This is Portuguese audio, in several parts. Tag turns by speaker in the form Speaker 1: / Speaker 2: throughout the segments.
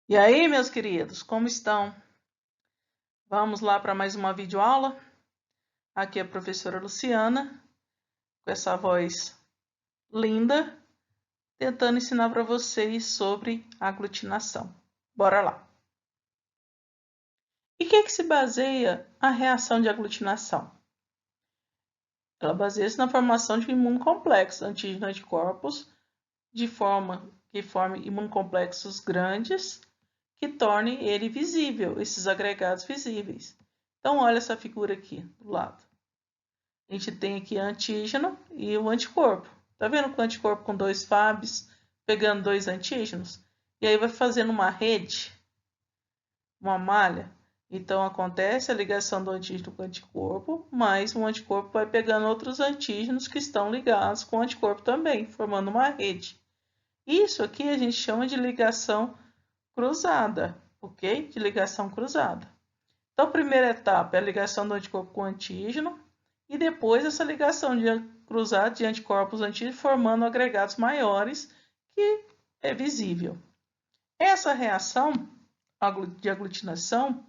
Speaker 1: E aí, meus queridos, como estão? Vamos lá para mais uma videoaula? Aqui é a professora Luciana, com essa voz linda, tentando ensinar para vocês sobre aglutinação. Bora lá! E que se baseia a reação de aglutinação? Ela baseia-se na formação de um imunocomplexo, antígeno-anticorpos, de forma que forme imunocomplexos grandes, que tornem ele visível, esses agregados visíveis. Então, olha essa figura aqui do lado. A gente tem aqui antígeno e o anticorpo. Tá vendo que o anticorpo com dois Fabs pegando dois antígenos? E aí vai fazendo uma rede, uma malha. Então acontece a ligação do antígeno com o anticorpo, mas o anticorpo vai pegando outros antígenos que estão ligados com o anticorpo também, formando uma rede. Isso aqui a gente chama de ligação cruzada, ok? De ligação cruzada. Então, a primeira etapa é a ligação do anticorpo com o antígeno, e depois essa ligação de cruzada de anticorpos antígenos formando agregados maiores, que é visível. Essa reação de aglutinação,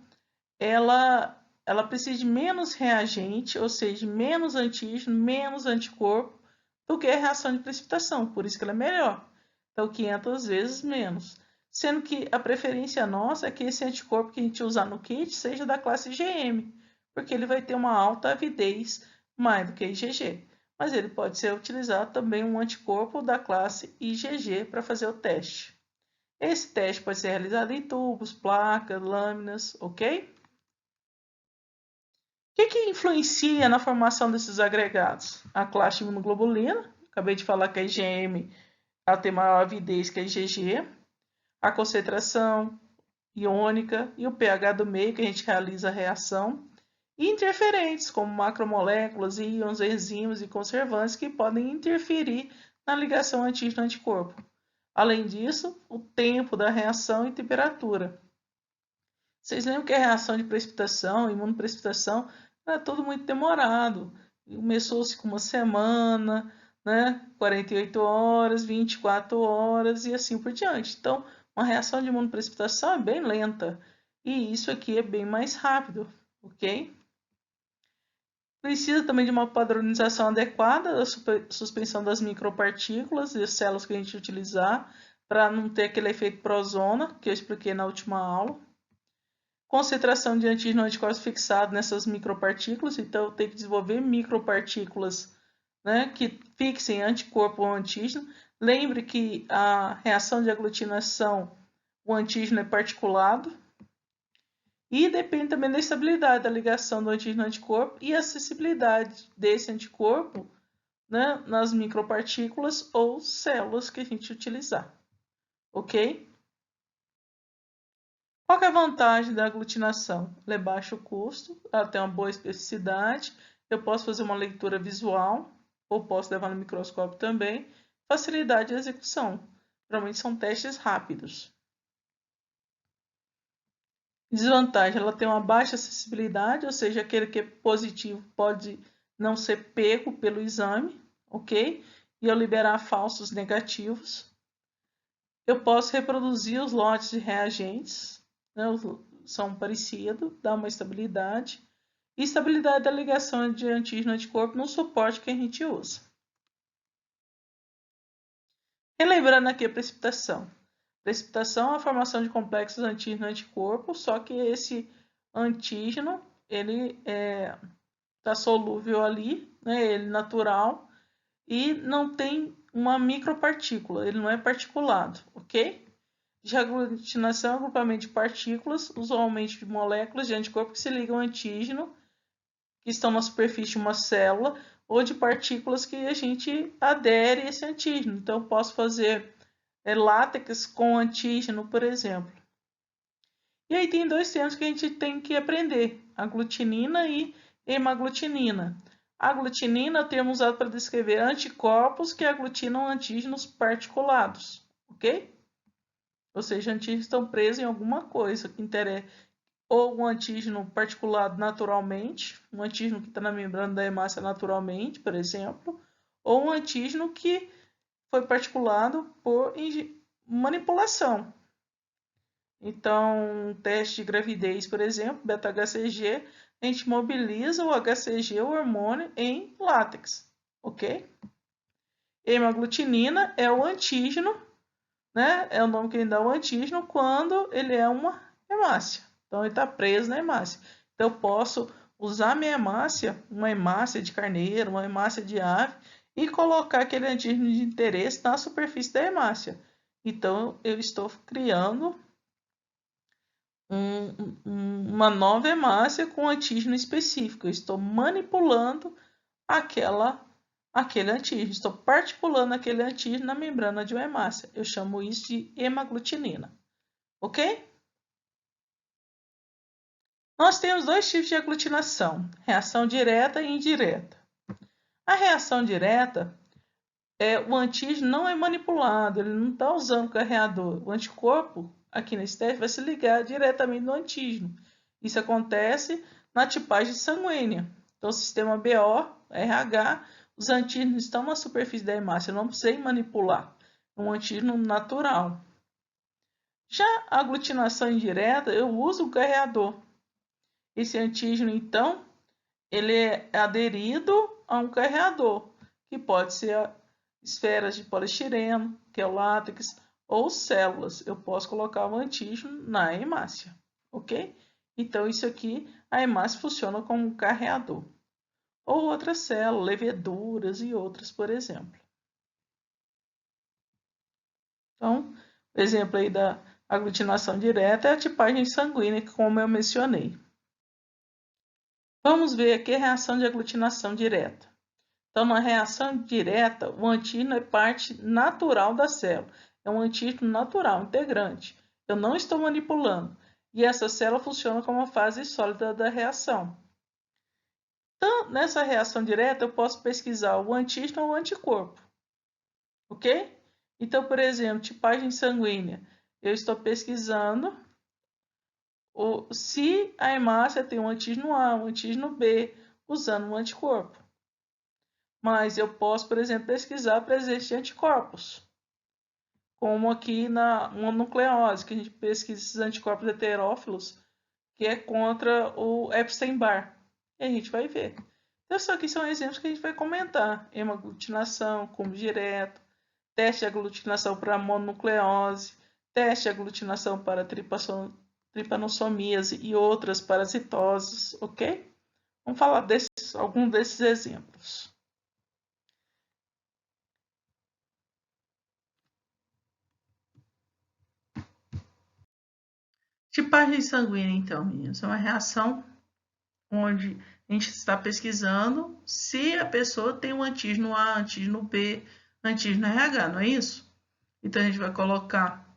Speaker 1: ela precisa de menos reagente, ou seja, menos antígeno, menos anticorpo, do que a reação de precipitação, por isso que ela é melhor. Então, 500 vezes menos. Sendo que a preferência nossa é que esse anticorpo que a gente usar no kit seja da classe IgM, porque ele vai ter uma alta avidez mais do que IgG. Mas ele pode ser utilizado também um anticorpo da classe IgG para fazer o teste. Esse teste pode ser realizado em tubos, placas, lâminas, ok? O que influencia na formação desses agregados? A classe de imunoglobulina, acabei de falar que a IgM ela tem maior avidez que a IgG, a concentração iônica e o pH do meio que a gente realiza a reação, e interferentes como macromoléculas, íons, enzimas e conservantes que podem interferir na ligação antígeno-anticorpo. Além disso, o tempo da reação e temperatura. Vocês lembram que a reação de precipitação, imunoprecipitação, era tudo muito demorado. Começou-se com uma semana, né? 48 horas, 24 horas e assim por diante. Então, uma reação de imunoprecipitação é bem lenta. E isso aqui é bem mais rápido, ok? Precisa também de uma padronização adequada da suspensão das micropartículas e as células que a gente utilizar, para não ter aquele efeito prozona, que eu expliquei na última aula. Concentração de antígeno anticorpos fixado nessas micropartículas, então tem que desenvolver micropartículas, né, que fixem anticorpo ou antígeno. Lembre que a reação de aglutinação, o antígeno é particulado, e depende também da estabilidade da ligação do antígeno anticorpo e a acessibilidade desse anticorpo, né, nas micropartículas ou células que a gente utilizar, ok? Qual que é a vantagem da aglutinação? Ela é baixo custo, ela tem uma boa especificidade, eu posso fazer uma leitura visual, ou posso levar no microscópio também, facilidade de execução. Geralmente são testes rápidos. Desvantagem, ela tem uma baixa acessibilidade, ou seja, aquele que é positivo pode não ser pego pelo exame, ok? E eu liberar falsos negativos. Eu posso reproduzir os lotes de reagentes, né, são parecidos, dá uma estabilidade. E estabilidade da ligação de antígeno-anticorpo no suporte que a gente usa. Relembrando aqui a precipitação. Precipitação é a formação de complexos antígeno-anticorpo, só que esse antígeno, ele está solúvel ali, né, ele natural, e não tem uma micropartícula, ele não é particulado, ok? De aglutinação é agrupamento de partículas, usualmente de moléculas de anticorpo que se ligam ao antígeno, que estão na superfície de uma célula, ou de partículas que a gente adere a esse antígeno. Então, eu posso fazer látex com antígeno, por exemplo. E aí tem dois termos que a gente tem que aprender, aglutinina e hemaglutinina. Aglutinina é o termo usado para descrever anticorpos que aglutinam antígenos particulados, ok? Ou seja, antígenos estão presos em alguma coisa que interessa, ou um antígeno particulado naturalmente, um antígeno que está na membrana da hemácia naturalmente, por exemplo, ou um antígeno que foi particulado por manipulação. Então, um teste de gravidez, por exemplo, beta-HCG, a gente mobiliza o HCG, o hormônio, em látex, ok? Hemaglutinina é o antígeno, né? É o nome que ele dá ao antígeno quando ele é uma hemácia. Então, ele está preso na hemácia. Então, eu posso usar minha hemácia, uma hemácia de carneiro, uma hemácia de ave, e colocar aquele antígeno de interesse na superfície da hemácia. Então, eu estou criando uma nova hemácia com antígeno específico. Eu estou manipulando aquele antígeno. Estou particulando aquele antígeno na membrana de uma hemácia. Eu chamo isso de hemaglutinina. Ok? Nós temos dois tipos de aglutinação: reação direta e indireta. A reação direta o antígeno não é manipulado, ele não está usando o carreador. O anticorpo, aqui nesse teste, vai se ligar diretamente no antígeno. Isso acontece na tipagem sanguínea. Então, o sistema BO, RH, os antígenos estão na superfície da hemácia, eu não precisei manipular. É um antígeno natural. Já a aglutinação indireta, eu uso o carreador. Esse antígeno, então, ele é aderido a um carreador, que pode ser esferas de poliestireno, que é o látex, ou células. Eu posso colocar o antígeno na hemácia, ok? Então, isso aqui, a hemácia funciona como um carreador. Ou outra célula, leveduras e outras, por exemplo. Então, o exemplo aí da aglutinação direta é a tipagem sanguínea, como eu mencionei. Vamos ver aqui a reação de aglutinação direta. Então, na reação direta, o antígeno é parte natural da célula. É um antígeno natural, integrante. Eu não estou manipulando. E essa célula funciona como a fase sólida da reação. Então, nessa reação direta, eu posso pesquisar o antígeno ou o anticorpo. Ok? Então, por exemplo, tipagem sanguínea. Eu estou pesquisando se a hemácia tem um antígeno A, um antígeno B, usando um anticorpo. Mas eu posso, por exemplo, pesquisar a presença de anticorpos, como aqui na mononucleose, que a gente pesquisa esses anticorpos heterófilos, que é contra o Epstein-Barr. E a gente vai ver. Então, isso aqui são exemplos que a gente vai comentar. Hemaglutinação, como direto, teste de aglutinação para mononucleose, teste de aglutinação para tripanossomíase e outras parasitoses, ok? Vamos falar alguns desses exemplos. Tipagem sanguínea, então, meninas, é uma reação onde a gente está pesquisando se a pessoa tem um antígeno A, antígeno B, antígeno RH, não é isso? Então, a gente vai colocar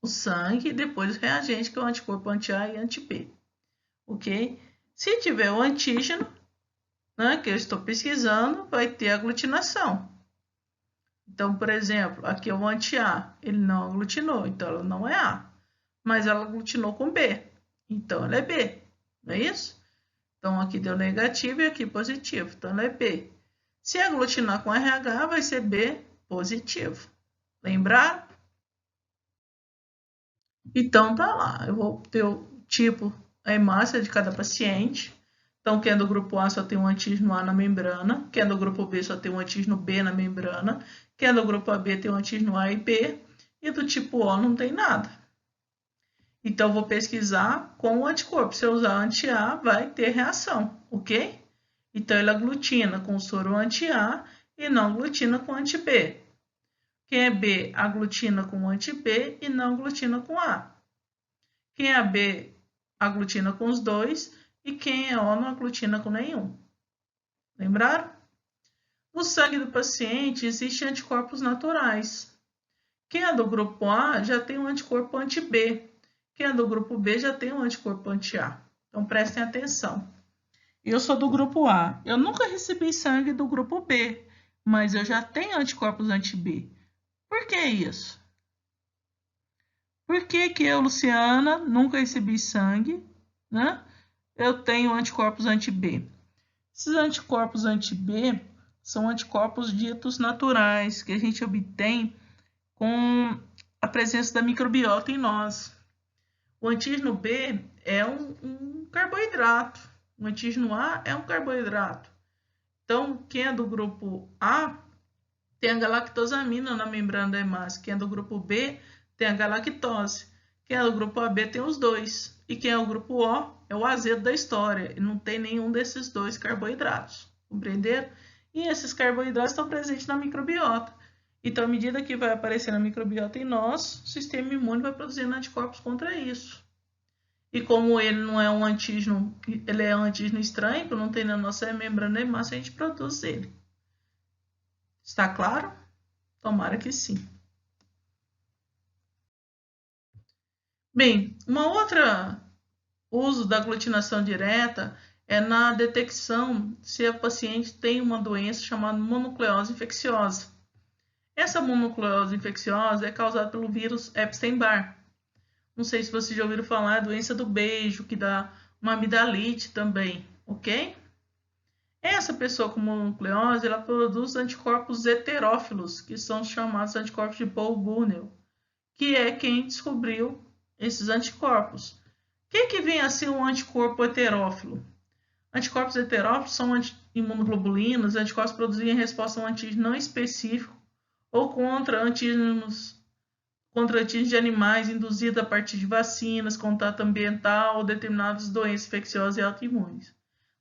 Speaker 1: o sangue e depois o reagente, que é o anticorpo anti-A e anti-B, ok? Se tiver o antígeno, né, que eu estou pesquisando, vai ter aglutinação. Então, por exemplo, aqui é o anti-A, ele não aglutinou, então ela não é A. Mas ela aglutinou com B, então ela é B, não é isso? Então, aqui deu negativo e aqui positivo, então ela é B. Se aglutinar com RH, vai ser B positivo. Lembraram? Então, tá lá. Eu vou ter o tipo, a hemácia de cada paciente. Então, quem é do grupo A só tem um antígeno A na membrana. Quem é do grupo B só tem um antígeno B na membrana. Quem é do grupo AB tem um antígeno A e B. E do tipo O não tem nada. Então, eu vou pesquisar com o anticorpo. Se eu usar anti-A, vai ter reação, ok? Então, ele aglutina com o soro anti-A e não aglutina com anti-B. Quem é B aglutina com anti-B e não aglutina com A. Quem é B aglutina com os dois e quem é O não aglutina com nenhum. Lembraram? No sangue do paciente existem anticorpos naturais. Quem é do grupo A já tem um anticorpo anti-B. Quem é do grupo B já tem um anticorpo anti-A. Então, prestem atenção. Eu sou do grupo A. Eu nunca recebi sangue do grupo B, mas eu já tenho anticorpos anti-B. Por que isso? Por que eu, Luciana, nunca recebi sangue, né? Eu tenho anticorpos anti-B. Esses anticorpos anti-B são anticorpos ditos naturais, que a gente obtém com a presença da microbiota em nós. O antígeno B é um carboidrato. O antígeno A é um carboidrato. Então, quem é do grupo A tem a galactosamina na membrana da hemácia. Quem é do grupo B tem a galactose. Quem é do grupo AB tem os dois. E quem é o grupo O é o azedo da história. E não tem nenhum desses dois carboidratos. Compreenderam? E esses carboidratos estão presentes na microbiota. Então, à medida que vai aparecer na microbiota em nós, o sistema imune vai produzindo anticorpos contra isso. E como ele não é um antígeno, ele é um antígeno estranho, que não tem na nossa membrana hemácia, a gente produz ele. Está claro? Tomara que sim. Bem, uma outra uso da aglutinação direta é na detecção se a paciente tem uma doença chamada mononucleose infecciosa. Essa mononucleose infecciosa é causada pelo vírus Epstein-Barr. Não sei se vocês já ouviram falar, a doença do beijo, que dá uma amidalite também, ok? Essa pessoa com mononucleose, ela produz anticorpos heterófilos, que são chamados anticorpos de Paul-Bunel, que é quem descobriu esses anticorpos. O que vem a ser um anticorpo heterófilo? Anticorpos heterófilos são imunoglobulinas, anticorpos produzidos em resposta a um antígeno não específico ou contra antígenos de animais induzidos a partir de vacinas, contato ambiental ou determinadas doenças infecciosas e autoimunes.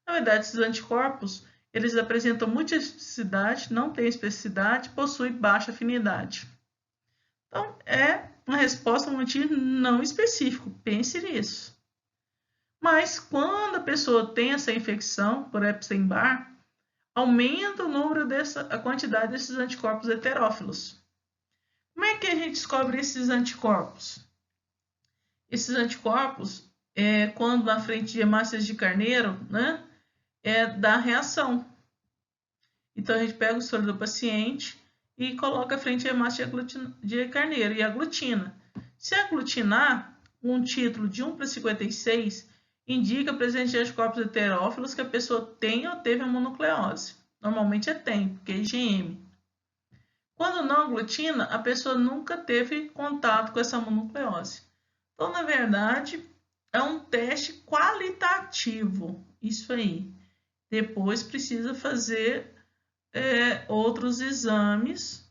Speaker 1: Na verdade, esses anticorpos, eles apresentam muita especificidade, não têm especificidade, possuem baixa afinidade. Então, é uma resposta a um antígeno não específico, pense nisso. Mas, quando a pessoa tem essa infecção por Epstein-Barr, aumenta o número a quantidade desses anticorpos heterófilos. Como é que a gente descobre esses anticorpos? Esses anticorpos, quando na frente de hemácias de carneiro, né, dá reação. Então, a gente pega o soro do paciente e coloca à frente de hemácia de carneiro e aglutina. Se aglutinar, um título de 1/56 indica a presença de anticorpos heterófilos que a pessoa tem ou teve a mononucleose. Normalmente tem, porque é IgM. Quando não aglutina, a pessoa nunca teve contato com essa mononucleose. Então, na verdade, é um teste qualitativo, isso aí. Depois precisa fazer outros exames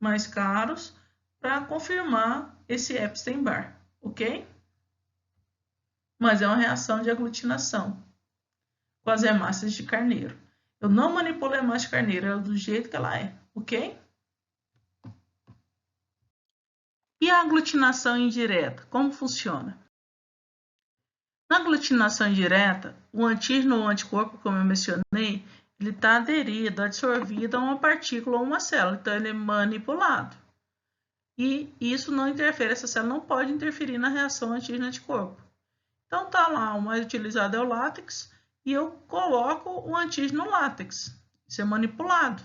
Speaker 1: mais caros para confirmar esse Epstein-Barr, ok? Mas é uma reação de aglutinação com as hemácias de carneiro. Eu não manipulo a hemácia de carneiro, ela é do jeito que ela é, ok? E a aglutinação indireta, como funciona? Na aglutinação indireta, o antígeno ou anticorpo, como eu mencionei, ele está aderido, absorvido a uma partícula ou uma célula, então ele é manipulado. E isso não interfere, essa célula não pode interferir na reação antígeno-anticorpo. Então tá lá, o mais utilizado é o látex, e eu coloco o antígeno no látex, isso é manipulado.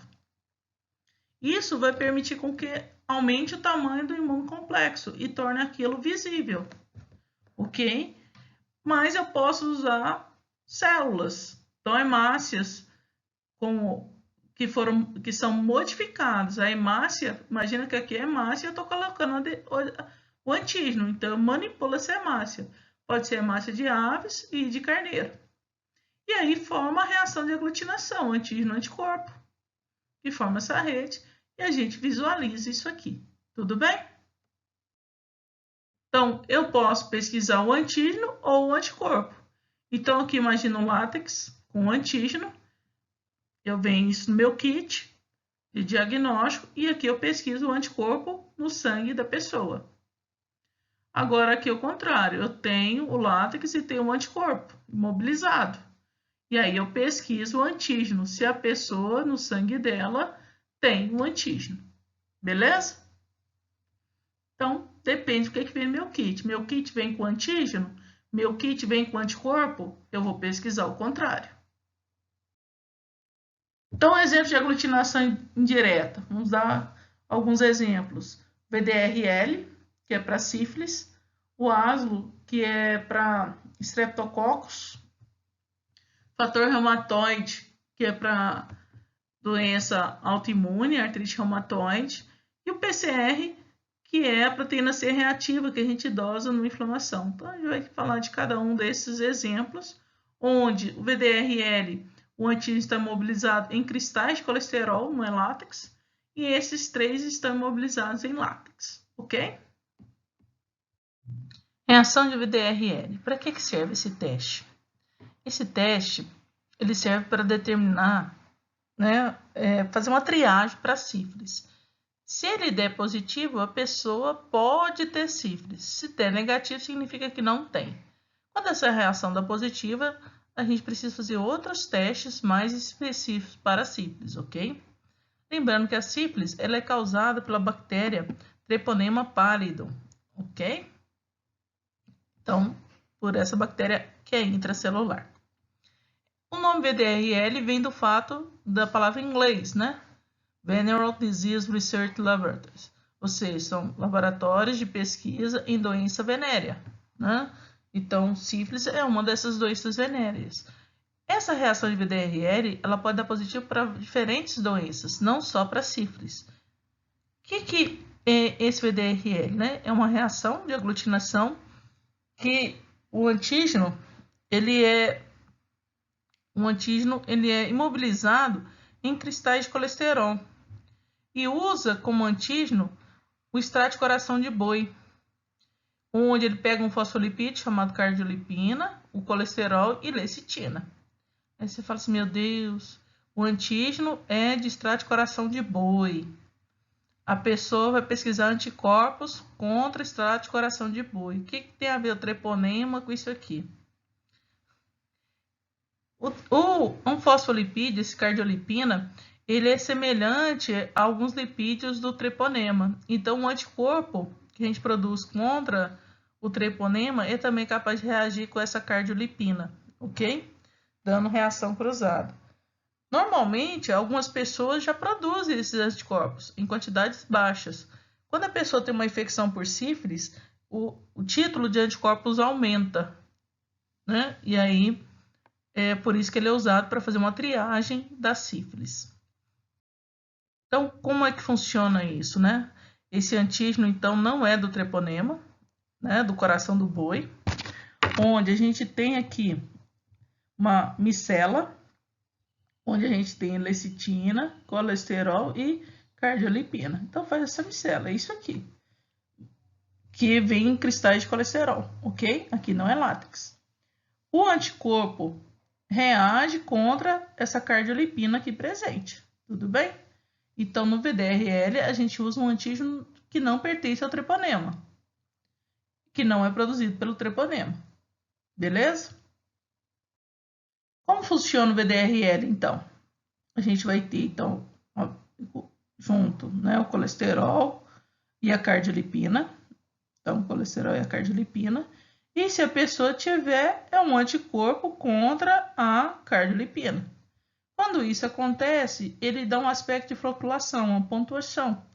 Speaker 1: Isso vai permitir com que aumente o tamanho do imunocomplexo e torne aquilo visível, ok? Mas eu posso usar células, então hemácias que são modificadas. A hemácia, imagina que aqui é hemácia, eu estou colocando o antígeno, então eu manipulo essa hemácia. Pode ser hemácia de aves e de carneiro. E aí forma a reação de aglutinação, antígeno-anticorpo, que forma essa rede, e a gente visualiza isso aqui. Tudo bem? Então, eu posso pesquisar o antígeno ou o anticorpo. Então, aqui imagina um látex com antígeno. Eu venho isso no meu kit de diagnóstico e aqui eu pesquiso o anticorpo no sangue da pessoa. Agora, aqui é o contrário. Eu tenho o látex e tenho o anticorpo imobilizado. E aí eu pesquiso o antígeno, se a pessoa, no sangue dela, tem o antígeno. Beleza? Então, depende do que vem no meu kit. Meu kit vem com antígeno? Meu kit vem com anticorpo? Eu vou pesquisar o contrário. Então, exemplo de aglutinação indireta. Vamos dar alguns exemplos. VDRL, que é para sífilis. O ASLO, que é para streptococcus. Fator reumatoide, que é para doença autoimune, artrite reumatoide. E o PCR, que é a proteína C reativa que a gente dosa numa inflamação. Então, a gente vai falar de cada um desses exemplos, onde o VDRL, o antígeno está mobilizado em cristais de colesterol, não é látex, e esses 3 estão imobilizados em látex, ok? Reação de VDRL. Para que serve esse teste? Esse teste ele serve para determinar, né, fazer uma triagem para sífilis. Se ele der positivo, a pessoa pode ter sífilis. Se der negativo, significa que não tem. Quando essa reação dá positiva, a gente precisa fazer outros testes mais específicos para a sífilis, ok? Lembrando que a sífilis ela é causada pela bactéria Treponema pallidum, ok? Então, por essa bactéria que é intracelular. O nome VDRL vem do fato da palavra em inglês, né? Venereal Disease Research Laboratories, ou seja, são laboratórios de pesquisa em doença venérea, né? Então, sífilis é uma dessas doenças venéreas. Essa reação de VDRL, ela pode dar positivo para diferentes doenças, não só para sífilis. O que é esse VDRL, né? É uma reação de aglutinação que o antígeno, ele é imobilizado em cristais de colesterol e usa como antígeno o extrato de coração de boi, onde ele pega um fosfolipídio chamado cardiolipina, o colesterol e lecitina. Aí você fala assim, meu Deus, o antígeno é de extrato de coração de boi. A pessoa vai pesquisar anticorpos contra extrato de coração de boi. O que tem a ver o treponema com isso aqui? Um fosfolipídio, esse cardiolipina, ele é semelhante a alguns lipídios do treponema. Então, o anticorpo que a gente produz contra o treponema é também capaz de reagir com essa cardiolipina, ok? Dando reação cruzada. Normalmente, algumas pessoas já produzem esses anticorpos em quantidades baixas. Quando a pessoa tem uma infecção por sífilis, o título de anticorpos aumenta, né? E aí, é por isso que ele é usado para fazer uma triagem da sífilis. Então, como é que funciona isso, né? Esse antígeno, então, não é do treponema, né? Do coração do boi, onde a gente tem aqui uma micela, onde a gente tem lecitina, colesterol e cardiolipina. Então, faz essa micela, é isso aqui, que vem em cristais de colesterol, ok? Aqui não é látex. O anticorpo reage contra essa cardiolipina aqui presente, tudo bem? Então, no VDRL, a gente usa um antígeno que não pertence ao treponema, que não é produzido pelo treponema, beleza? Como funciona o VDRL, então? A gente vai ter, então, junto, né, o colesterol e a cardiolipina. Então, o colesterol e a cardiolipina. E se a pessoa tiver, é um anticorpo contra a cardiolipina. Quando isso acontece, ele dá um aspecto de floculação, uma pontuação,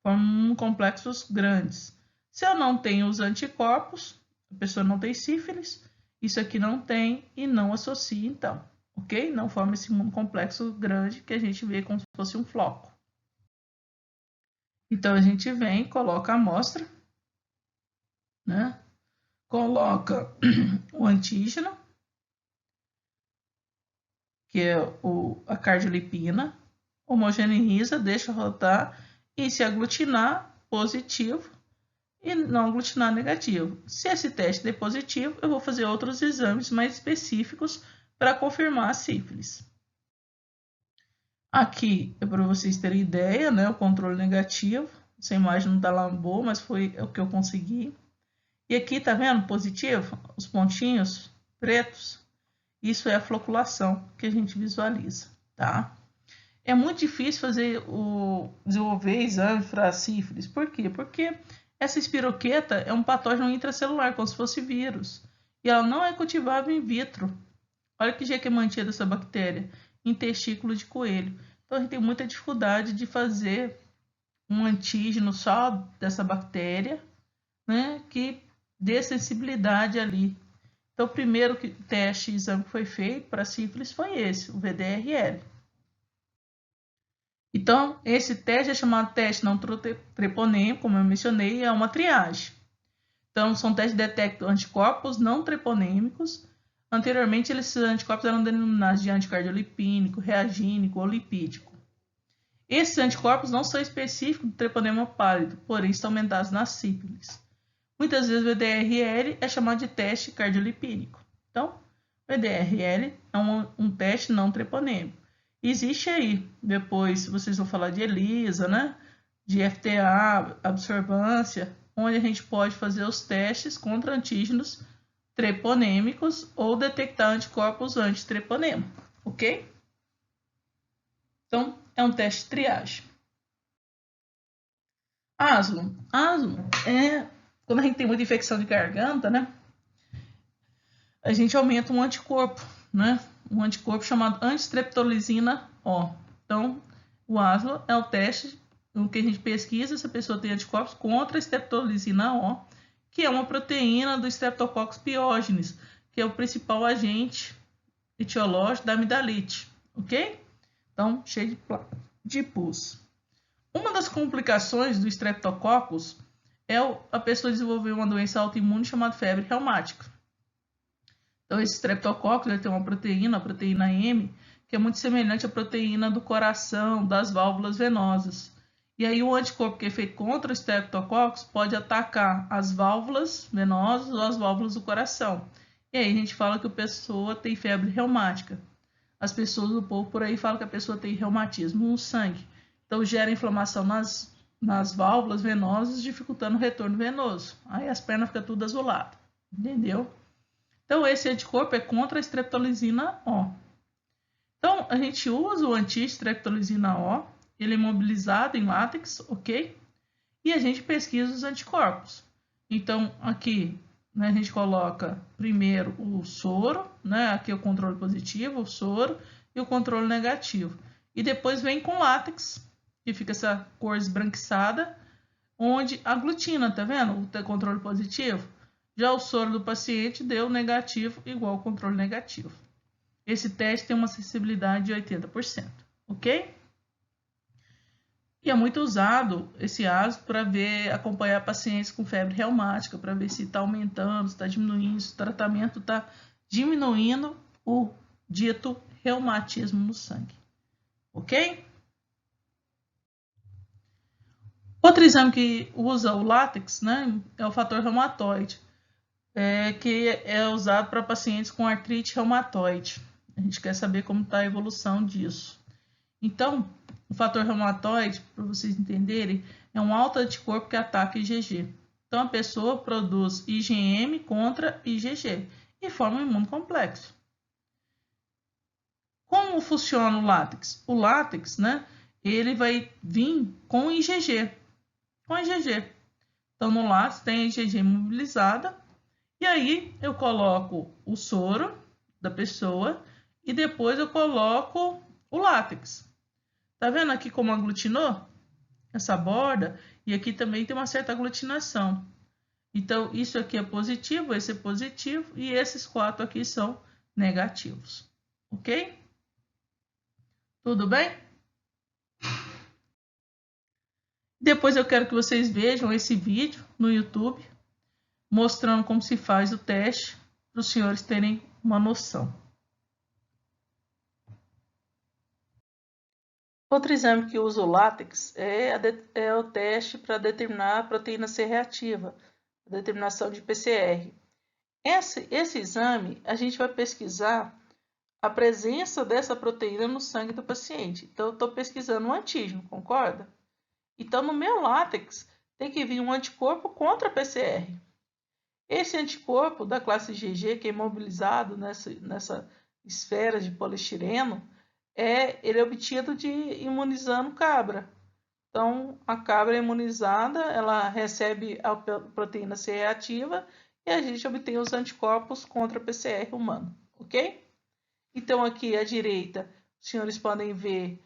Speaker 1: formam complexos grandes. Se eu não tenho os anticorpos, a pessoa não tem sífilis, isso aqui não tem e não associa, então, ok? Não forma esse complexo grande que a gente vê como se fosse um floco. Então, a gente vem, coloca a amostra, né? Coloca o antígeno, que é a cardiolipina, homogeneiza, deixa rodar e se aglutinar positivo e não aglutinar negativo. Se esse teste der positivo, eu vou fazer outros exames mais específicos para confirmar a sífilis. Aqui é para vocês terem ideia, né? O controle negativo. Essa imagem não está lá boa, mas foi o que eu consegui. E aqui, tá vendo? Positivo, os pontinhos pretos. Isso é a floculação que a gente visualiza, tá? É muito difícil desenvolver exame para sífilis. Por quê? Porque essa espiroqueta é um patógeno intracelular, como se fosse vírus. E ela não é cultivável in vitro. Olha que jeito que é mantida essa bactéria em testículo de coelho. Então, a gente tem muita dificuldade de fazer um antígeno só dessa bactéria, né, que dê sensibilidade ali. Então, o primeiro teste, exame que foi feito para sífilis foi esse, o VDRL. Então, esse teste é chamado teste não treponêmico, como eu mencionei, é uma triagem. Então, são testes que detectam anticorpos não treponêmicos. Anteriormente, esses anticorpos eram denominados de anticardiolipínico, reagínico ou lipídico. Esses anticorpos não são específicos do treponema pálido, porém estão aumentados na sífilis. Muitas vezes o EDRL é chamado de teste cardiolipínico. Então, o EDRL é um teste não treponêmico. Existe aí, depois vocês vão falar de ELISA, né? De FTA, absorvância, onde a gente pode fazer os testes contra antígenos treponêmicos ou detectar anticorpos antitreponêmicos, ok? Então, é um teste de triagem. Asma. Asma é quando a gente tem muita infecção de garganta, né? A gente aumenta um anticorpo, né? Um anticorpo chamado antistreptolizina O. Então, o asma é o teste no que a gente pesquisa se a pessoa tem anticorpos contra a streptolizina O, que é uma proteína do Streptococcus pyogenes, que é o principal agente etiológico da amidalite, ok? Então, cheio de pus. Uma das complicações do Streptococcus é a pessoa desenvolver uma doença autoimune chamada febre reumática. Então, esse Streptococcus ele tem uma proteína, a proteína M, que é muito semelhante à proteína do coração, das válvulas venosas. E aí, o anticorpo que é feito contra o Streptococcus pode atacar as válvulas venosas ou as válvulas do coração. E aí, a gente fala que a pessoa tem febre reumática. As pessoas do povo por aí falam que a pessoa tem reumatismo no sangue. Então, gera inflamação nas válvulas venosas, dificultando o retorno venoso. Aí as pernas ficam tudo azuladas. Entendeu? Então, esse anticorpo é contra a streptolizina O. Então, a gente usa o anti-streptolizina O, ele é imobilizado em látex, ok? E a gente pesquisa os anticorpos. Então, aqui, né, a gente coloca primeiro o soro, né? Aqui é o controle positivo, o soro, e o controle negativo. E depois vem com látex, que fica essa cor esbranquiçada, onde aglutina, tá vendo? O controle positivo. Já o soro do paciente deu negativo igual ao controle negativo. Esse teste tem uma sensibilidade de 80%, ok? E é muito usado esse ácido para acompanhar pacientes com febre reumática, para ver se está aumentando, se está diminuindo, se o tratamento está diminuindo o dito reumatismo no sangue, ok? Outro exame que usa o látex, né, é o fator reumatoide. Que é usado para pacientes com artrite reumatoide. A gente quer saber como está a evolução disso. Então, o fator reumatoide, para vocês entenderem, é um alto anticorpo que ataca IgG. Então, a pessoa produz IgM contra IgG e forma um imunocomplexo. Como funciona o látex? O látex, né, ele vai vir com IgG. Com IgG. Então, no látex tem a IgG imobilizada. E aí eu coloco o soro da pessoa e depois eu coloco o látex. Tá vendo aqui como aglutinou? Essa borda. E aqui também tem uma certa aglutinação. Então, isso aqui é positivo, esse é positivo e esses 4 aqui são negativos. Ok? Tudo bem? Depois eu quero que vocês vejam esse vídeo no YouTube, mostrando como se faz o teste, para os senhores terem uma noção. Outro exame que usa o látex é o teste para determinar a proteína C reativa, a determinação de PCR. Esse exame, a gente vai pesquisar a presença dessa proteína no sangue do paciente. Então, eu estou pesquisando um antígeno, concorda? Então, no meu látex, tem que vir um anticorpo contra a PCR. Esse anticorpo da classe IgG, que é imobilizado nessa esfera de poliestireno, ele é obtido de imunizando cabra. Então, a cabra é imunizada, ela recebe a proteína C reativa e a gente obtém os anticorpos contra a PCR humano, ok? Então, aqui à direita, os senhores podem ver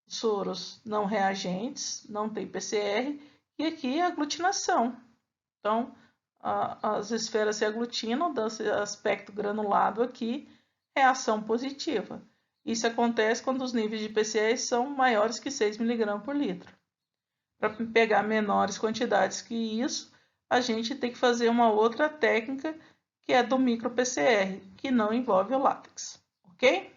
Speaker 1: soros não reagentes, não tem PCR, e aqui a aglutinação. Então, as esferas se aglutinam, dando esse aspecto granulado aqui, reação positiva. Isso acontece quando os níveis de PCR são maiores que 6 mg por litro. Para pegar menores quantidades que isso, a gente tem que fazer uma outra técnica, que é do micro PCR, que não envolve o látex, ok?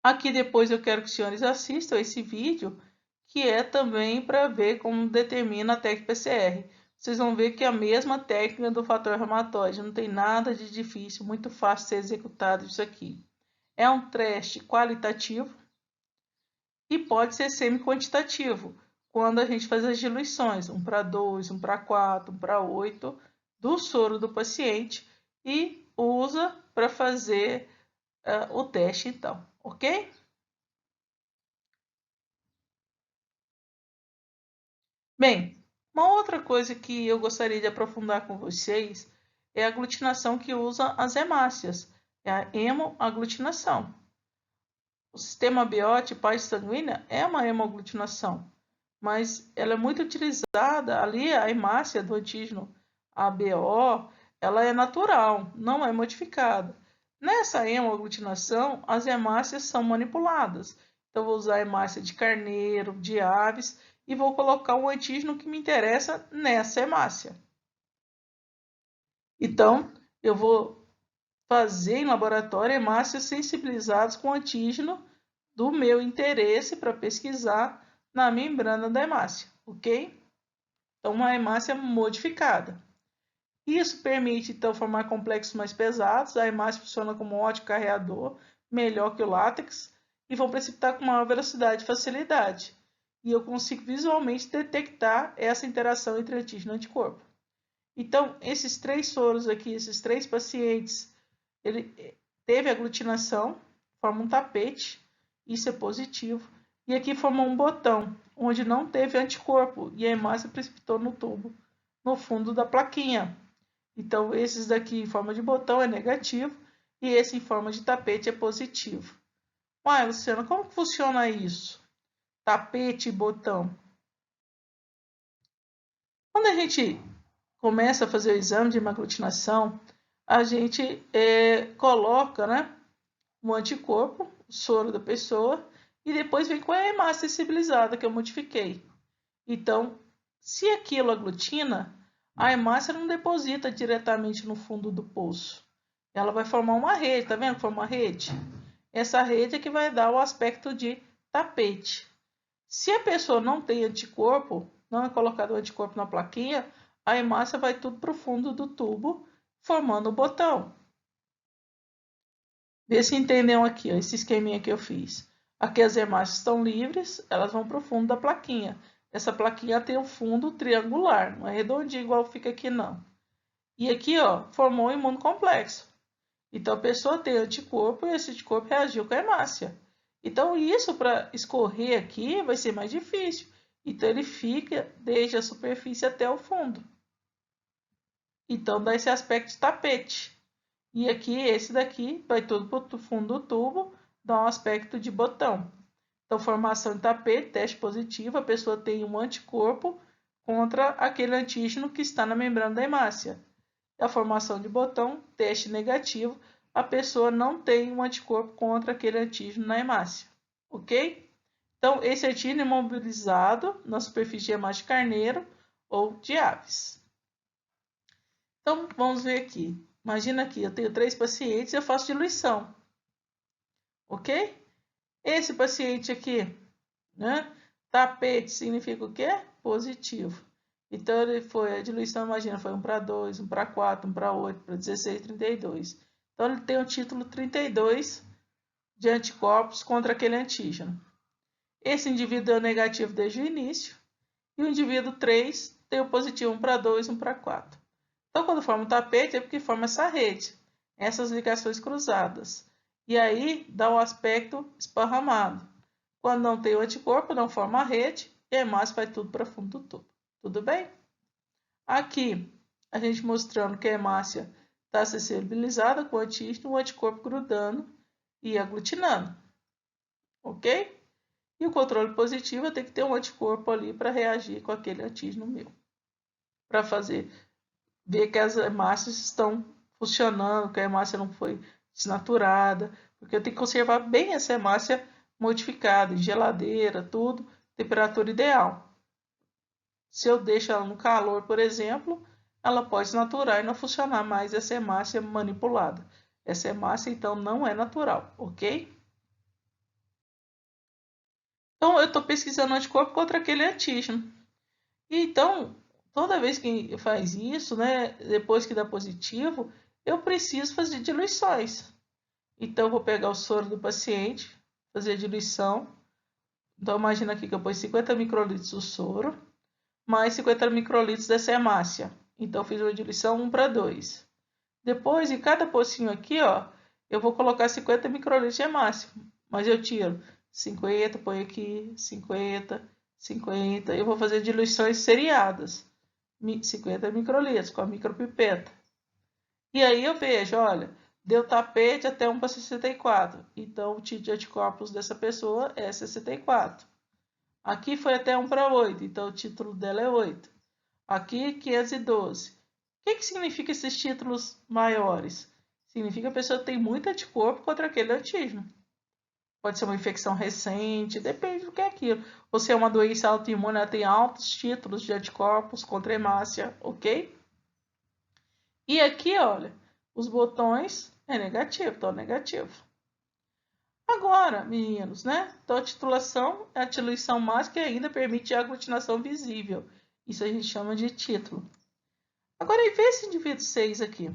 Speaker 1: Aqui depois eu quero que os senhores assistam esse vídeo, que é também para ver como determina a técnica PCR. Vocês vão ver que é a mesma técnica do fator reumatoide, não tem nada de difícil, muito fácil de ser executado isso aqui. É um teste qualitativo e pode ser semi-quantitativo, quando a gente faz as diluições, 1 para 2, 1 para 4, 1 para 8, do soro do paciente e usa para fazer o teste então, ok? Bem, uma outra coisa que eu gostaria de aprofundar com vocês é a aglutinação que usa as hemácias, é a hemoaglutinação. O sistema BO tipagem sanguínea é uma hemoaglutinação, mas ela é muito utilizada ali, a hemácia do antígeno ABO, ela é natural, não é modificada. Nessa hemoaglutinação, as hemácias são manipuladas. Então, vou usar a hemácia de carneiro, de aves, e vou colocar o antígeno que me interessa nessa hemácia. Então, eu vou fazer em laboratório hemácias sensibilizadas com antígeno do meu interesse para pesquisar na membrana da hemácia, ok? Então, uma hemácia modificada. Isso permite, então, formar complexos mais pesados. A hemácia funciona como um ótimo carreador, melhor que o látex, e vão precipitar com maior velocidade e facilidade. E eu consigo visualmente detectar essa interação entre antígeno e anticorpo. Então, esses 3 soros aqui, esses 3 pacientes, ele teve aglutinação, forma um tapete, isso é positivo. E aqui formou um botão, onde não teve anticorpo, e a hemácia precipitou no tubo, no fundo da plaquinha. Então, esses daqui em forma de botão é negativo, e esse em forma de tapete é positivo. Uai, Luciana, como que funciona isso? Tapete e botão. Quando a gente começa a fazer o exame de hemaglutinação, a gente coloca, né, um anticorpo, o soro da pessoa, e depois vem com a hemácia sensibilizada que eu modifiquei. Então, se aquilo aglutina, a hemácia não deposita diretamente no fundo do poço. Ela vai formar uma rede, tá vendo que forma uma rede? Essa rede é que vai dar o aspecto de tapete. Se a pessoa não tem anticorpo, não é colocado o anticorpo na plaquinha, a hemácia vai tudo para o fundo do tubo, formando o botão. Vê se entendeu aqui, ó, esse esqueminha que eu fiz. Aqui as hemácias estão livres, elas vão para o fundo da plaquinha. Essa plaquinha tem um fundo triangular, não é redondinho igual fica aqui não. E aqui, ó, formou um imunocomplexo. Então a pessoa tem anticorpo e esse anticorpo reagiu com a hemácia. Então isso para escorrer aqui vai ser mais difícil. Então ele fica desde a superfície até o fundo. Então dá esse aspecto de tapete. E aqui, esse daqui, vai tudo para o fundo do tubo, dá um aspecto de botão. Então, formação de tapete, teste positivo, a pessoa tem um anticorpo contra aquele antígeno que está na membrana da hemácia. A formação de botão, teste negativo, a pessoa não tem um anticorpo contra aquele antígeno na hemácia. Ok? Então, esse antígeno é imobilizado na superfície de hemácia de carneiro ou de aves. Então, vamos ver aqui. Imagina aqui, eu tenho 3 pacientes e eu faço diluição. Ok? Esse paciente aqui, né? Tapete significa o quê? Positivo. Então, ele foi, a diluição, imagina, foi 1 para 2, 1 para 4, 1 para 8, para 16, 32. Então, ele tem o título 32 de anticorpos contra aquele antígeno. Esse indivíduo deu negativo desde o início. E o indivíduo 3 tem o positivo 1 para 2, 1 para 4. Então, quando forma um tapete, é porque forma essa rede, essas ligações cruzadas. E aí dá o aspecto esparramado. Quando não tem o anticorpo, não forma a rede e a hemácia vai tudo para fundo do tubo. Tudo bem? Aqui, a gente mostrando que a hemácia está sensibilizada com o antígeno, o anticorpo grudando e aglutinando. Ok? E o controle positivo tem que ter um anticorpo ali para reagir com aquele antígeno meu. Para fazer ver que as hemácias estão funcionando, que a hemácia não foi desnaturada, porque eu tenho que conservar bem essa hemácia modificada, em geladeira, tudo, temperatura ideal. Se eu deixo ela no calor, por exemplo, ela pode desnaturar e não funcionar mais essa hemácia manipulada. Essa hemácia, então, não é natural, ok? Então, eu estou pesquisando anticorpo contra aquele antígeno. E, então, toda vez que faz isso, né, depois que dá positivo, eu preciso fazer diluições. Então, eu vou pegar o soro do paciente, fazer a diluição. Então, imagina aqui que eu pus 50 microlitros do soro, mais 50 microlitros dessa hemácia. Então, eu fiz uma diluição 1:2. Depois, em cada pocinho aqui, ó, eu vou colocar 50 microlitros de hemácia. Mas eu tiro 50, põe aqui, 50, 50. Eu vou fazer diluições seriadas. 50 microlitros com a micropipeta. E aí eu vejo, olha, deu tapete até 1:64. Então, o título de anticorpos dessa pessoa é 64. Aqui foi até 1:8. Então, o título dela é 8. Aqui, 512. O que significa esses títulos maiores? Significa que a pessoa tem muito anticorpo contra aquele antígeno. Pode ser uma infecção recente, depende do que é aquilo. Ou se é uma doença autoimune, ela tem altos títulos de anticorpos contra a hemácia, ok? E aqui, olha, os botões é negativo, então negativo. Agora, meninos, né? Então, a titulação é a diluição máxima que ainda permite a aglutinação visível. Isso a gente chama de título. Agora, vê esse indivíduo 6 aqui.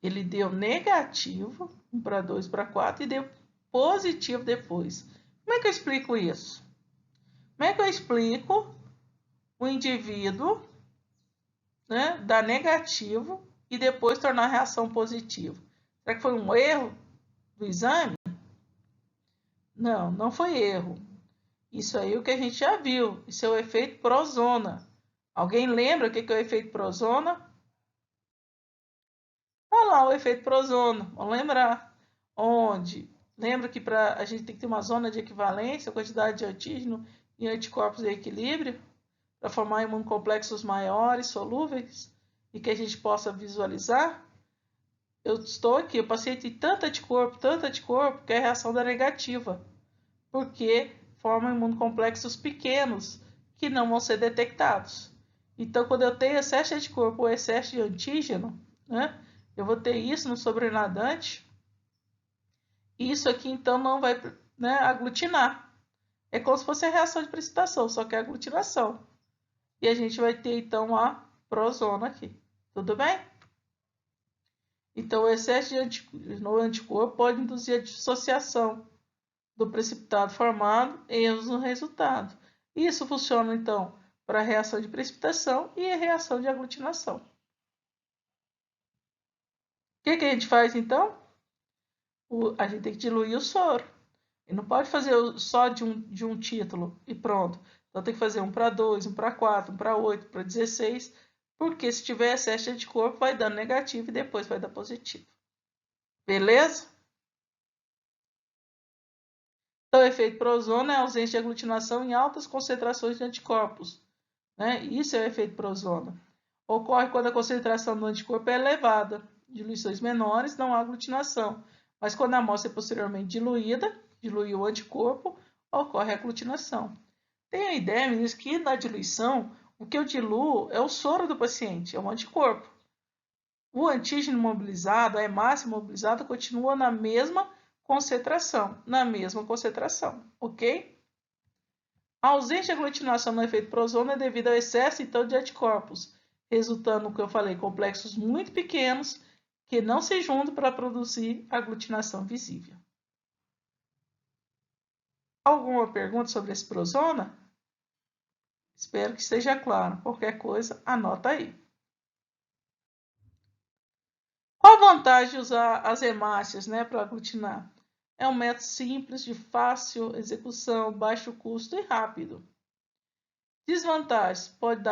Speaker 1: Ele deu negativo, 1:2:4, e deu positivo depois. Como é que eu explico isso? Como é que eu explico o indivíduo, né, dar negativo e depois tornar a reação positiva? Será que foi um erro do exame? Não, não foi erro. Isso aí é o que a gente já viu. Isso é o efeito prozona. Alguém lembra o que é o efeito prozona? Olha lá o efeito prozona. Vamos lembrar. Onde? Lembra que a gente tem que ter uma zona de equivalência, quantidade de antígeno e anticorpos em equilíbrio, para formar imunocomplexos maiores, solúveis, e que a gente possa visualizar? Eu estou aqui, o paciente tem tanto anticorpo, que a reação dá negativa, porque formam imunocomplexos pequenos que não vão ser detectados. Então, quando eu tenho excesso de anticorpo ou excesso de antígeno, né, eu vou ter isso no sobrenadante. Isso aqui, então, não vai, né, aglutinar. É como se fosse a reação de precipitação, só que é aglutinação. E a gente vai ter, então, a prozona aqui. Tudo bem? Então, o excesso de anticorpo pode induzir a dissociação do precipitado formado, erros no resultado. Isso funciona, então, para a reação de precipitação e a reação de aglutinação. O que a gente faz, então? A gente tem que diluir o soro. E não pode fazer só de um título e pronto. Então tem que fazer 1:2, 1:4, 1:8, 1:16, porque se tiver excesso de anticorpo, vai dando negativo e depois vai dar positivo. Beleza? Então, o efeito prozona é a ausência de aglutinação em altas concentrações de anticorpos. Né? Isso é o efeito prozona. Ocorre quando a concentração do anticorpo é elevada. Diluições menores não há aglutinação. Mas quando a amostra é posteriormente diluída, diluiu o anticorpo, ocorre a aglutinação. Tenha a ideia, meninos, que na diluição, o que eu diluo é o soro do paciente, é o anticorpo. O antígeno mobilizado, a hemácia mobilizada, continua na mesma concentração, ok? A ausência de aglutinação no efeito prozona é devido ao excesso, então, de anticorpos, resultando no que eu falei, complexos muito pequenos que não se juntam para produzir aglutinação visível. Alguma pergunta sobre esse prozona? Espero que esteja claro. Qualquer coisa, anota aí. Qual a vantagem de usar as hemácias, né, para aglutinar? É um método simples, de fácil execução, baixo custo e rápido. Desvantagens: pode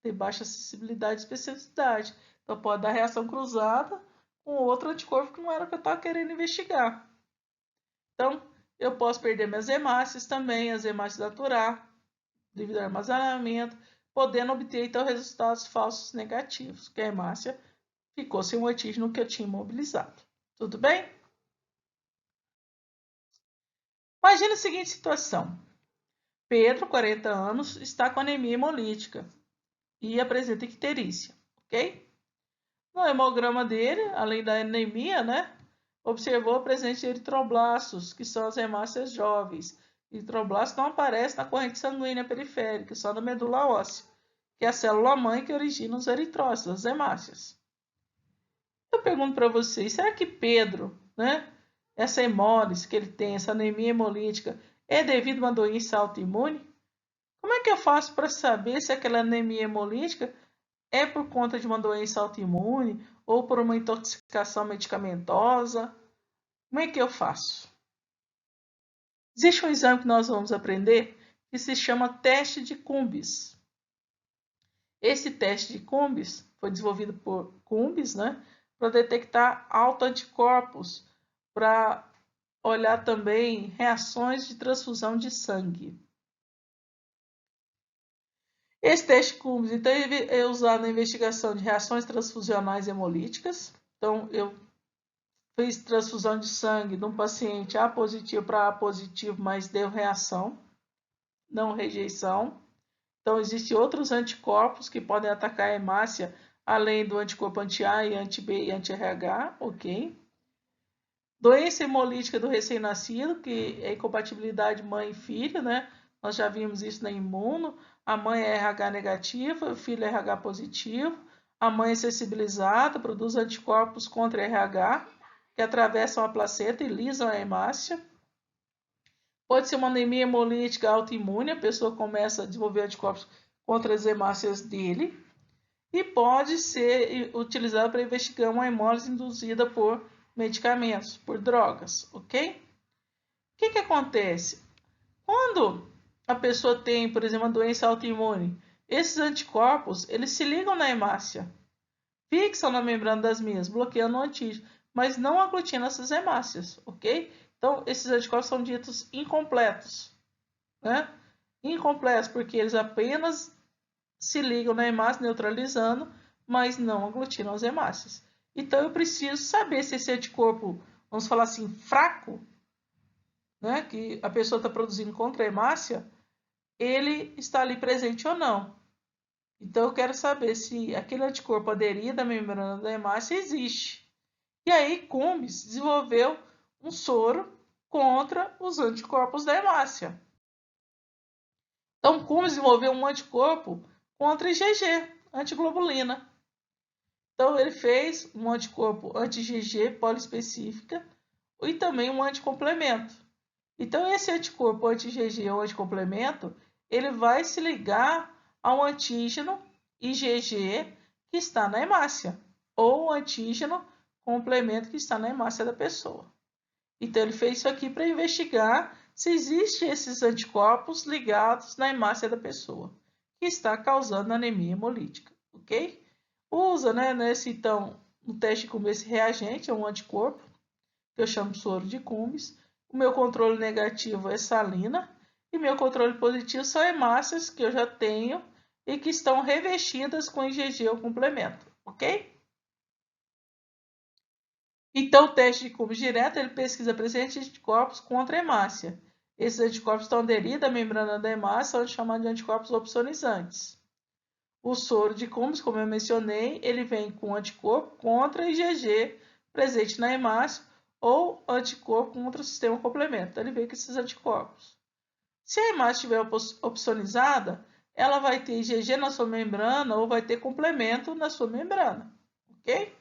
Speaker 1: ter baixa acessibilidade e especificidade. Então, pode dar reação cruzada com outro anticorpo que não era o que eu estava querendo investigar. Então, eu posso perder minhas hemácias também, as hemácias naturais, devido ao armazenamento, podendo obter, então, resultados falsos negativos, que a hemácia ficou sem o antígeno que eu tinha imobilizado. Tudo bem? Imagina a seguinte situação. Pedro, 40 anos, está com anemia hemolítica e apresenta icterícia, ok? No hemograma dele, além da anemia, né, observou a presença de eritroblastos, que são as hemácias jovens. Eritroblastos não aparecem na corrente sanguínea periférica, só na medula óssea, que é a célula-mãe que origina os eritrócitos, as hemácias. Eu pergunto para vocês, será que Pedro, né, essa hemólise que ele tem, essa anemia hemolítica, é devido a uma doença autoimune? Como é que eu faço para saber se aquela anemia hemolítica é por conta de uma doença autoimune ou por uma intoxicação medicamentosa? Como é que eu faço? Existe um exame que nós vamos aprender que se chama teste de Cumbis. Esse teste de Cumbis foi desenvolvido por Cumbis, né, para detectar autoanticorpos, para olhar também reações de transfusão de sangue. Esse teste Cumbis, então, é usado na investigação de reações transfusionais hemolíticas. Então, eu fiz transfusão de sangue de um paciente A positivo para A positivo, mas deu reação, não rejeição. Então, existem outros anticorpos que podem atacar a hemácia, além do anticorpo anti-A e anti-B e anti-RH, ok? Doença hemolítica do recém-nascido, que é incompatibilidade mãe e filho, né? Nós já vimos isso na imuno. A mãe é RH negativa, o filho é RH positivo. A mãe é sensibilizada, produz anticorpos contra RH, que atravessam a placenta e lisam a hemácia. Pode ser uma anemia hemolítica autoimune, a pessoa começa a desenvolver anticorpos contra as hemácias dele. E pode ser utilizado para investigar uma hemólise induzida por medicamentos, por drogas, ok? O que acontece? Quando a pessoa tem, por exemplo, uma doença autoimune, esses anticorpos, eles se ligam na hemácia, fixam na membrana das minhas, bloqueando o antígeno, mas não aglutinam essas hemácias, ok? Então, esses anticorpos são ditos incompletos, né? Incompletos porque eles apenas se ligam na hemácia, neutralizando, mas não aglutinam as hemácias. Então, eu preciso saber se esse anticorpo, vamos falar assim, fraco, né, que a pessoa está produzindo contra a hemácia, ele está ali presente ou não. Então, eu quero saber se aquele anticorpo aderido à membrana da hemácia existe. E aí, Cumbis desenvolveu um soro contra os anticorpos da hemácia. Então, Cumbis desenvolveu um anticorpo contra IgG, antiglobulina. Então, ele fez um anticorpo anti-IgG poliespecífica e também um anticomplemento. Então, esse anticorpo anti-IgG ou anticomplemento, ele vai se ligar ao antígeno IgG que está na hemácia, ou o antígeno complemento que está na hemácia da pessoa. Então, ele fez isso aqui para investigar se existem esses anticorpos ligados na hemácia da pessoa, que está causando anemia hemolítica, ok? Usa, né, então, no teste de Cumbis, esse reagente, é um anticorpo, que eu chamo de soro de Cumbis. O meu controle negativo é salina, e meu controle positivo são hemácias que eu já tenho e que estão revestidas com IgG ou complemento, ok? Então, o teste de Cumbis direto, ele pesquisa a presença de anticorpos contra a hemácia. Esses anticorpos estão aderidos à membrana da hemácia, são chamados de anticorpos opsonizantes. O soro de Cumbis, como eu mencionei, ele vem com anticorpo contra IgG presente na hemácia ou anticorpo contra o sistema complemento. Então, ele vem com esses anticorpos. Se a hemácia estiver opsonizada, ela vai ter IgG na sua membrana ou vai ter complemento na sua membrana, ok?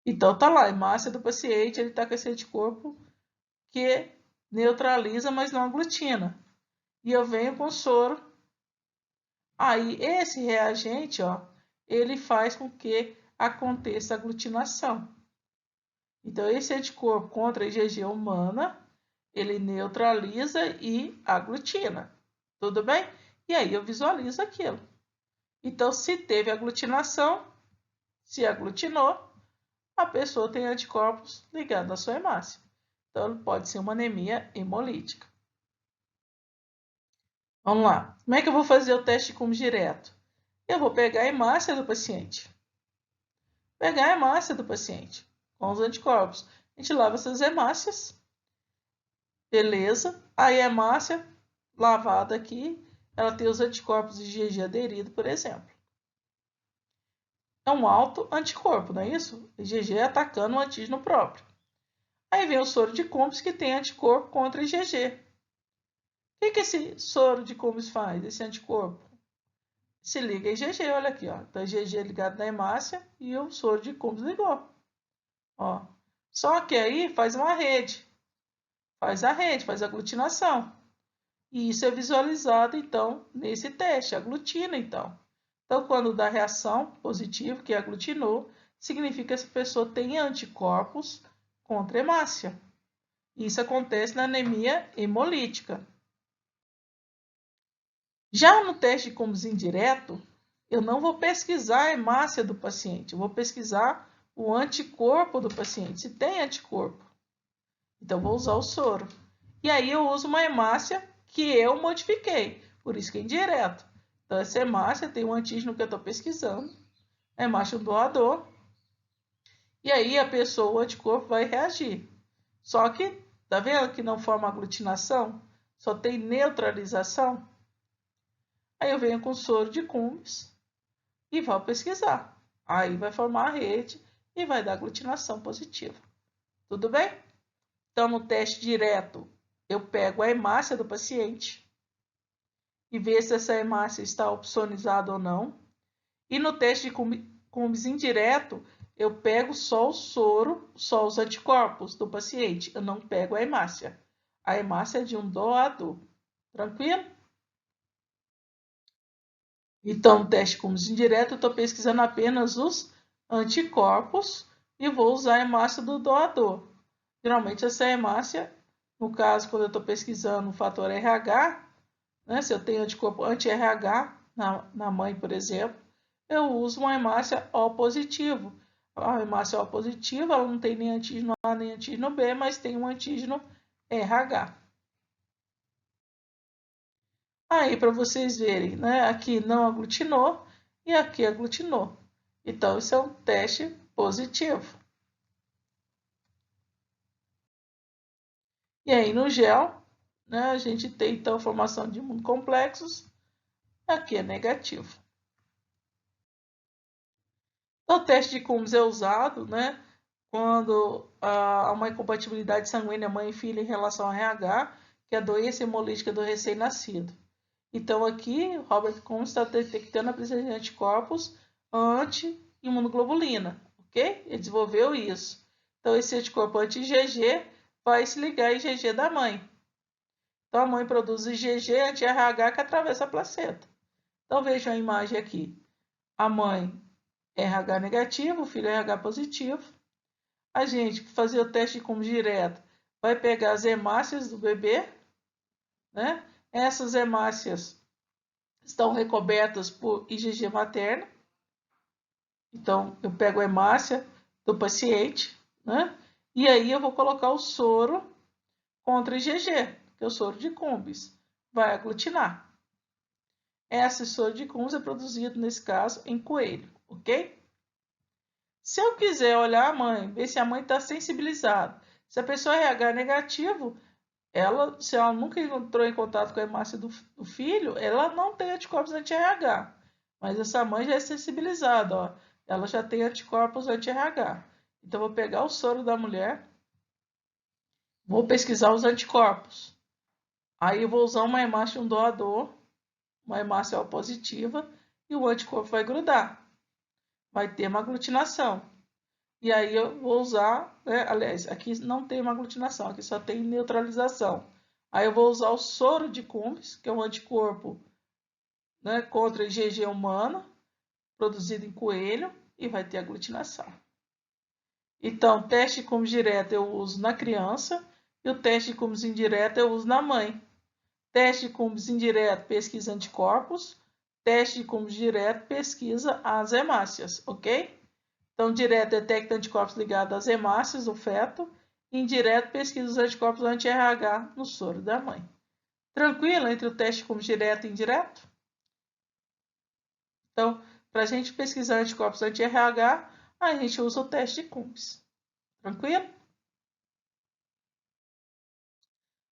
Speaker 1: Então, tá lá, a hemácia do paciente, ele está com esse anticorpo que neutraliza, mas não aglutina. E eu venho com soro. Aí, esse reagente, ó, ele faz com que aconteça a aglutinação. Então, esse anticorpo contra a IgG humana, ele neutraliza e aglutina. Tudo bem? E aí eu visualizo aquilo. Então, se teve aglutinação, se aglutinou, a pessoa tem anticorpos ligados à sua hemácia. Então, pode ser uma anemia hemolítica. Vamos lá. Como é que eu vou fazer o teste de Cumbis direto? Eu vou pegar a hemácia do paciente. pegar a hemácia do paciente com os anticorpos. A gente lava essas hemácias, beleza? Aí a hemácia lavada aqui, ela tem os anticorpos IgG aderido, por exemplo. É um alto anticorpo, não é isso? IgG atacando o antígeno próprio. Aí vem o soro de Cumbres, que tem anticorpo contra IgG. O que esse soro de Cumbres faz, esse anticorpo? Se liga a IgG, olha aqui, ó. Então, IgG ligado na hemácia e o soro de Cumbres ligou. Ó. Só que aí faz uma rede. Faz a rede, faz a aglutinação. E isso é visualizado, então, nesse teste, aglutina, então. Então, quando dá reação positiva, que aglutinou, significa que essa pessoa tem anticorpos contra a hemácia. Isso acontece na anemia hemolítica. Já no teste de Cumbres indireto, eu não vou pesquisar a hemácia do paciente, eu vou pesquisar o anticorpo do paciente, se tem anticorpo. Então, vou usar o soro. E aí, eu uso uma hemácia que eu modifiquei, por isso que é indireto. Então, essa hemácia tem um antígeno que eu estou pesquisando, a hemácia do doador, e aí a pessoa, o anticorpo, vai reagir. Só que, tá vendo que não forma aglutinação? Só tem neutralização? Aí eu venho com soro de Cumbres e vou pesquisar. Aí vai formar a rede e vai dar aglutinação positiva. Tudo bem? Então, no teste direto, eu pego a hemácia do paciente e vejo se essa hemácia está opsonizada ou não. E no teste de Cumbres indireto, eu pego só o soro, só os anticorpos do paciente. Eu não pego a hemácia. A hemácia é de um doador. Tranquilo? Então, no teste de Cumbres indireto, eu estou pesquisando apenas os anticorpos e vou usar a hemácia do doador. Geralmente, essa hemácia, no caso, quando eu estou pesquisando o fator RH, né, se eu tenho anticorpo anti-RH na mãe, por exemplo, eu uso uma hemácia O positivo. A hemácia O positiva, ela não tem nem antígeno A nem antígeno B, mas tem um antígeno RH. Aí, para vocês verem, né, aqui não aglutinou e aqui aglutinou. Então, isso é um teste positivo. E aí, no gel, né, a gente tem, então, formação de imunocomplexos. Aqui é negativo. O teste de Cumbres é usado, né, quando há uma incompatibilidade sanguínea mãe e filha em relação ao RH, que é a doença hemolítica do recém-nascido. Então, aqui, Robert Cumbres está detectando a presença de anticorpos anti-imunoglobulina, ok? Ele desenvolveu isso. Então, esse anticorpo anti-IgG vai se ligar ao IgG da mãe. Então, a mãe produz IgG anti-RH que atravessa a placenta. Então, vejam a imagem aqui. A mãe RH negativo, o filho RH positivo. A gente fazer o teste de Cumbres direto vai pegar as hemácias do bebê, né? Essas hemácias estão recobertas por IgG materno. Então, eu pego a hemácia do paciente, né? E aí eu vou colocar o soro contra IgG, que é o soro de Cumbres. Vai aglutinar. Esse soro de Cumbres é produzido, nesse caso, em coelho, ok? Se eu quiser olhar a mãe, ver se a mãe está sensibilizada, se a pessoa é RH negativo, se ela nunca entrou em contato com a hemácia do filho, ela não tem anticorpos anti-RH. Mas essa mãe já é sensibilizada, ó. Ela já tem anticorpos anti-RH. Então, eu vou pegar o soro da mulher, vou pesquisar os anticorpos. Aí, eu vou usar uma hemácia de um doador, uma hemácia O positiva, e o anticorpo vai grudar. Vai ter uma aglutinação. E aí eu vou usar, né? Aliás, aqui não tem uma aglutinação, aqui só tem neutralização. Aí eu vou usar o soro de Cumbres, que é um anticorpo, né, contra a IgG humana, produzido em coelho, e vai ter aglutinação. Então, teste de Cumbres direto eu uso na criança, e o teste de Cumbres indireto eu uso na mãe. Teste de Cumbres indireto pesquisa anticorpos, teste de Cumbres direto pesquisa as hemácias, ok? Então, direto detecta anticorpos ligados às hemácias do feto, e indireto pesquisa os anticorpos anti-RH no soro da mãe. Tranquilo entre o teste como direto e indireto? Então, para a gente pesquisar anticorpos anti-RH, a gente usa o teste de Cummings. Tranquilo?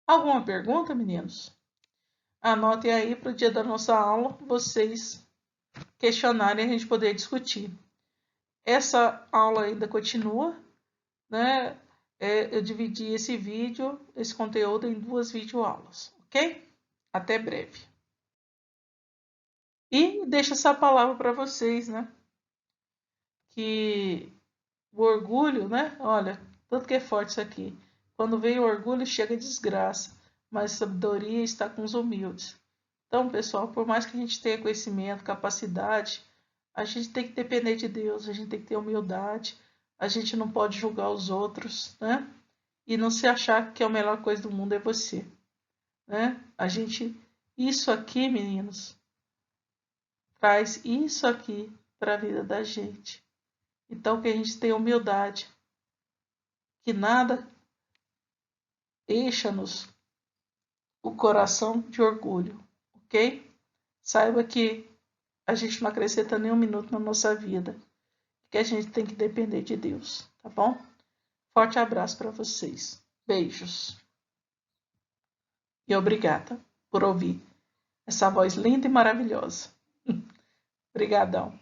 Speaker 1: Alguma pergunta, meninos? Anotem aí para o dia da nossa aula vocês questionarem e a gente poder discutir. Essa aula ainda continua, né? Eu dividi esse vídeo, esse conteúdo em 2 videoaulas, ok? Até breve. E deixo essa palavra para vocês, né? Que o orgulho, né? Olha, tanto que é forte isso aqui. Quando vem o orgulho, chega a desgraça, mas a sabedoria está com os humildes. Então, pessoal, por mais que a gente tenha conhecimento, capacidade, a gente tem que depender de Deus, a gente tem que ter humildade, a gente não pode julgar os outros, né? E não se achar que a melhor coisa do mundo é você, né? Isso aqui, meninos, traz isso aqui para a vida da gente. Então, que a gente tenha humildade, que nada encha-nos o coração de orgulho, ok? Saiba que a gente não acrescenta nem um minuto na nossa vida, que a gente tem que depender de Deus, tá bom? Forte abraço para vocês. Beijos. E obrigada por ouvir essa voz linda e maravilhosa. Obrigadão.